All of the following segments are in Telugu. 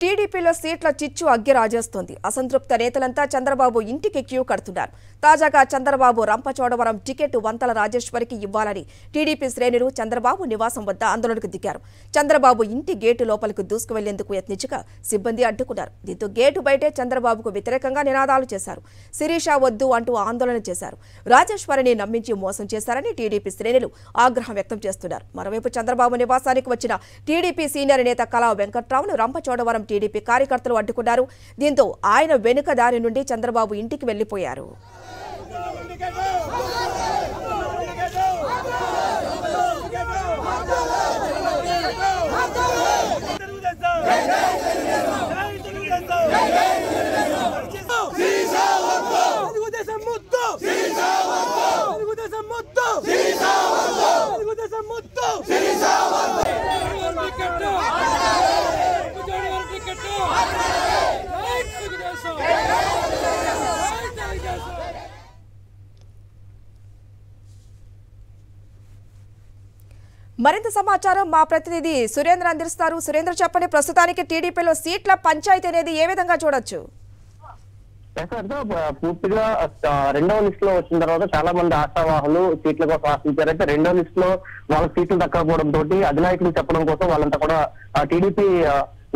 టీడీపీలో సీట్ల చిచ్చు అగ్గి రాజేస్తోంది. అసంతృప్త నేతలంతా చంద్రబాబు ఇంటికి క్యూ కడుతున్నారు. తాజాగా చంద్రబాబు రంపచోడవరం టికెట్ వంతల రాజేశ్వరికి ఇవ్వాలని టీడీపీ శ్రేణులు చంద్రబాబు నివాసం వద్ద ఆందోళనకు దిగారు. చంద్రబాబు ఇంటి గేటు లోపలికి దూసుకువెళ్లేందుకు యత్నించగా సిబ్బంది అడ్డుకున్నారు. దీంతో గేటు బయటే చంద్రబాబుకు వ్యతిరేకంగా నినాదాలు చేశారు. శిరీష వద్దు అంటూ ఆందోళన చేశారు. రాజేశ్వరిని నమ్మించి మోసం చేశారని టీడీపీ శ్రేణులు ఆగ్రహం వ్యక్తం చేస్తున్నారు. మరోవైపు చంద్రబాబు నివాసానికి వచ్చిన టీడీపీ సీనియర్ నేత కళా వెంకట్రావును రంపచోడవరం టీడీపీ కార్యకర్తలు అడ్డుకున్నారు. దీంతో ఆయన వెనుక దారి నుండి చంద్రబాబు ఇంటికి వెళ్లిపోయారు. మరింత సమాచారం మా ప్రతినిధి సురేంద్ర అందిస్తారు. సురేంద్ర చెప్పండి, ప్రస్తుతానికి టీడీపీలో సీట్ల పంచాయతీ అనేది ఏ విధంగా చూడొచ్చు? పూర్తిగా రెండవ లిస్ట్ లో వచ్చిన తర్వాత చాలా మంది ఆశావాహులు సీట్ల కోసం ఆశించారు. అయితే రెండవ లిస్ట్ లో వాళ్ళ సీట్లు దక్కకపోవడం తోటి అధినాయకులు చెప్పడం కోసం వాళ్ళంతా కూడా టీడీపీ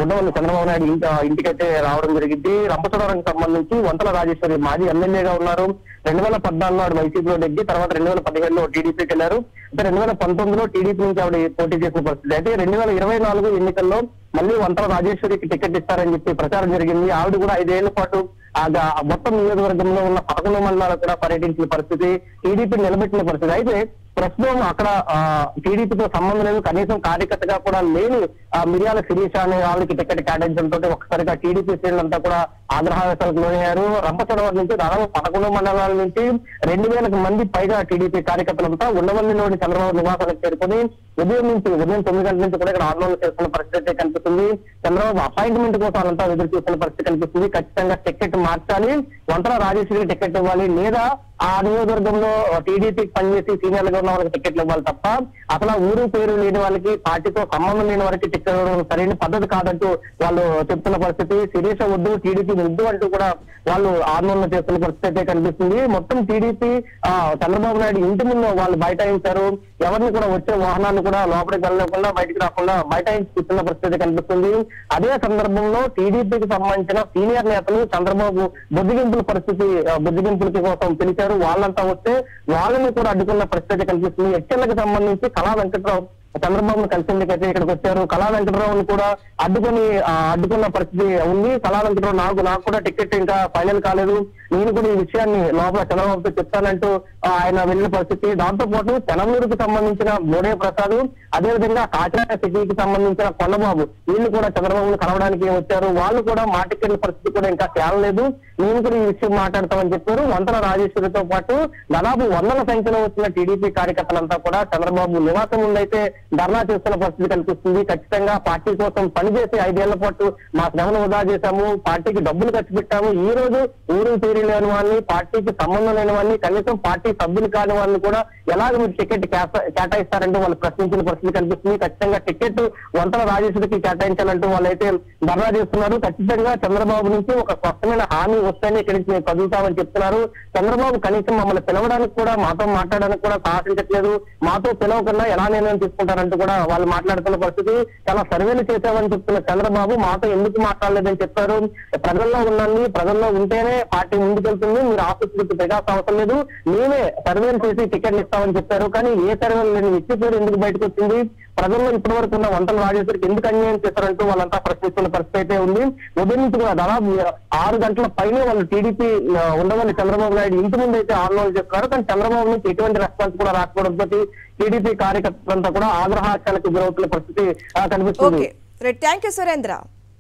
ఉండవల్లి చంద్రబాబు నాయుడు ఇంటికైతే రావడం జరిగింది. రంపచోడవరంకి సంబంధించి వంతల రాజేశ్వరి మాజీ ఎమ్మెల్యేగా ఉన్నారు. 2014 వైసీపీలో నెగ్గి తర్వాత 2017లో టీడీపీకి వెళ్లారు. అయితే 2019లో టీడీపీ నుంచి ఆవిడ పోటీ చేసిన పరిస్థితి. అయితే 2024 ఎన్నికల్లో మళ్ళీ వంతల రాజేశ్వరికి టికెట్ ఇస్తారని చెప్పి ప్రచారం జరిగింది. ఆవిడ కూడా 5 ఏళ్ల పాటు మొత్తం నియోజకవర్గంలో ఉన్న 11 మండలాలు కూడా పర్యటించిన పరిస్థితి, టీడీపీ నిలబెట్టిన పరిస్థితి. అయితే ప్రస్తుతం అక్కడ టీడీపీతో సంబంధం లేదు, కనీసం కార్యకర్తగా కూడా లేని మిర్యాల శిరీష అనే వాళ్ళకి టికెట్ కేటాయించడంతో ఒక్కసారిగా టీడీపీ శ్రేణులంతా కూడా ఆగ్రహావేశాలకు లోనయ్యారు. రంపచోడవరం నుంచి దాదాపు 11 మండలాల నుంచి 2000 మంది పైగా టీడీపీ కార్యకర్తలంతా ఉండవల్లిలోని చంద్రబాబు నివాసాలకు చేరుకుని ఉదయం 9 గంటల నుంచి కూడా ఇక్కడ ఆందోళన చేస్తున్న పరిస్థితి కనిపిస్తుంది. చంద్రబాబు అపాయింట్మెంట్ కోసం వాళ్ళంతా ఎదురు చూస్తున్న పరిస్థితి కనిపిస్తుంది. ఖచ్చితంగా టికెట్ మార్చాలి, వంతల రాజేశ్వరికి టికెట్ ఇవ్వాలి, లేదా ఆ నియోజకవర్గంలో టీడీపీకి పనిచేసి సీనియర్లుగా ఉన్న వాళ్ళకి టికెట్లు ఇవ్వాలి తప్ప అసలు ఊరు పేరు లేని వాళ్ళకి, పార్టీతో సంబంధం లేని వారికి టికెట్ ఇవ్వడం సరైన పద్ధతి కాదంటూ వాళ్ళు చెప్తున్న పరిస్థితి. శిరీష వద్దు, టీడీపీ వద్దు అంటూ కూడా వాళ్ళు ఆందోళన చేస్తున్న పరిస్థితి అయితే కనిపిస్తుంది. మొత్తం టీడీపీ చంద్రబాబు నాయుడు ఇంటి ముందు వాళ్ళు బైఠాయించారు. ఎవరిని కూడా వచ్చే వాహనాన్ని కూడా లోపలికి వెళ్ళకుండా బయటికి రాకుండా బైఠాయించి కూర్చున్న పరిస్థితి కనిపిస్తుంది. అదే సందర్భంలో టీడీపీకి సంబంధించిన సీనియర్ నేతలు చంద్రబాబు బుద్ధిగింపులకి కోసం పిలిచారు. వాళ్ళంతా వస్తే వాళ్ళని కూడా అడ్డుకున్న పరిస్థితి కనిపిస్తుంది. ఎక్కెళ్లకు సంబంధించి కళా వెంకట్రావు చంద్రబాబును కలిసేందుకైతే ఇక్కడికి వచ్చారు. కళా వెంకటరావుని కూడా అడ్డుకున్న పరిస్థితి ఉంది. కళా వెంకటరావు నాకు కూడా టికెట్ ఇంకా ఫైనల్ కాలేదు, నేను కూడా ఈ విషయాన్ని లోపల చంద్రబాబుతో చెప్తానంటూ ఆయన వెళ్ళిన పరిస్థితి. దాంతో పాటు తెలంగాణకు సంబంధించిన బోడే ప్రసాద్, అదేవిధంగా కాకినాడ సిటీకి సంబంధించిన కొండబాబు, వీళ్ళు కూడా చంద్రబాబును కలవడానికి వచ్చారు. వాళ్ళు కూడా మా టికెట్ల పరిస్థితి కూడా ఇంకా తేలలేదు, నేను కూడా ఈ విషయం మాట్లాడతామని చెప్పారు. వంతల రాజేశ్వరితో పాటు దాదాపు 100ల సంఖ్యలో వచ్చిన టీడీపీ కార్యకర్తలంతా కూడా చంద్రబాబు నివాసం ముందైతే ధర్నా చేస్తున్న పరిస్థితి కనిపిస్తుంది. ఖచ్చితంగా పార్టీ కోసం పనిచేసి 5 ఏళ్ల పాటు మా శ్రమను వృధా చేశాము, పార్టీకి డబ్బులు ఖర్చు పెట్టాము, ఈ రోజు ఊరు తీరి లేని వాళ్ళని, పార్టీకి సంబంధం లేని వాళ్ళని, కనీసం పార్టీ సభ్యులు కాని వాళ్ళని కూడా ఎలాగ మీరు టికెట్ కేటాయిస్తారంటూ వాళ్ళు ప్రశ్నించిన పరిస్థితి కనిపిస్తుంది. ఖచ్చితంగా టికెట్ వంతల రాజేశ్వరికి కేటాయించాలంటూ వాళ్ళైతే ధర్నా చేస్తున్నారు. ఖచ్చితంగా చంద్రబాబు నుంచి ఒక స్పష్టమైన హామీ వస్తేనే ఇక్కడి నుంచి మేము కదులుతామని చెప్తున్నారు. చంద్రబాబు కనీసం మమ్మల్ని పిలవడానికి కూడా, మాతో మాట్లాడడానికి కూడా సాహసించట్లేదు, మాతో పిలవకుండా ఎలా నిర్ణయం తీసుకుంటారంటూ కూడా వాళ్ళు మాట్లాడుతున్న పరిస్థితి. చాలా సర్వేలు చేశామని చెప్తున్న చంద్రబాబు మాతో ఎందుకు మాట్లాడలేదని చెప్పారు. ప్రజల్లో ఉండండి, ప్రజల్లో ఉంటేనే పార్టీ ముందుకెళ్తుంది, మీరు ఆఫీసులకు దిగాల్సిన అవసరం లేదు, మేమే సర్వేలు చేసి టికెట్లు ఇస్తామని చెప్పారు. కానీ ఏ సర్వేలు లేని వ్యక్తి పేరు ఎందుకు బయటకు వచ్చింది, ప్రజల్లో ఇప్పటి వరకు ఉన్న వంతల రాజేశ్వరికి ఎందుకు అన్యాయం చేశారంటూ వాళ్ళంతా ప్రశ్నిస్తున్న పరిస్థితి అయితే ఉంది. ఉదయం నుంచి కూడా దాదాపు 6 గంటల పైనే వాళ్ళు టీడీపీ ఉండవల్లి చంద్రబాబు నాయుడు ఇంటి ముందు అయితే ఆందోళన చేస్తున్నారు. కానీ చంద్రబాబు నుంచి ఎటువంటి రెస్పాన్స్ కూడా రాకపోవడంతో టీడీపీ కార్యకర్తలంతా కూడా ఆగ్రహాశాలకు గురవుతున్న పరిస్థితి కనిపిస్తుంది. Thank you Surendra.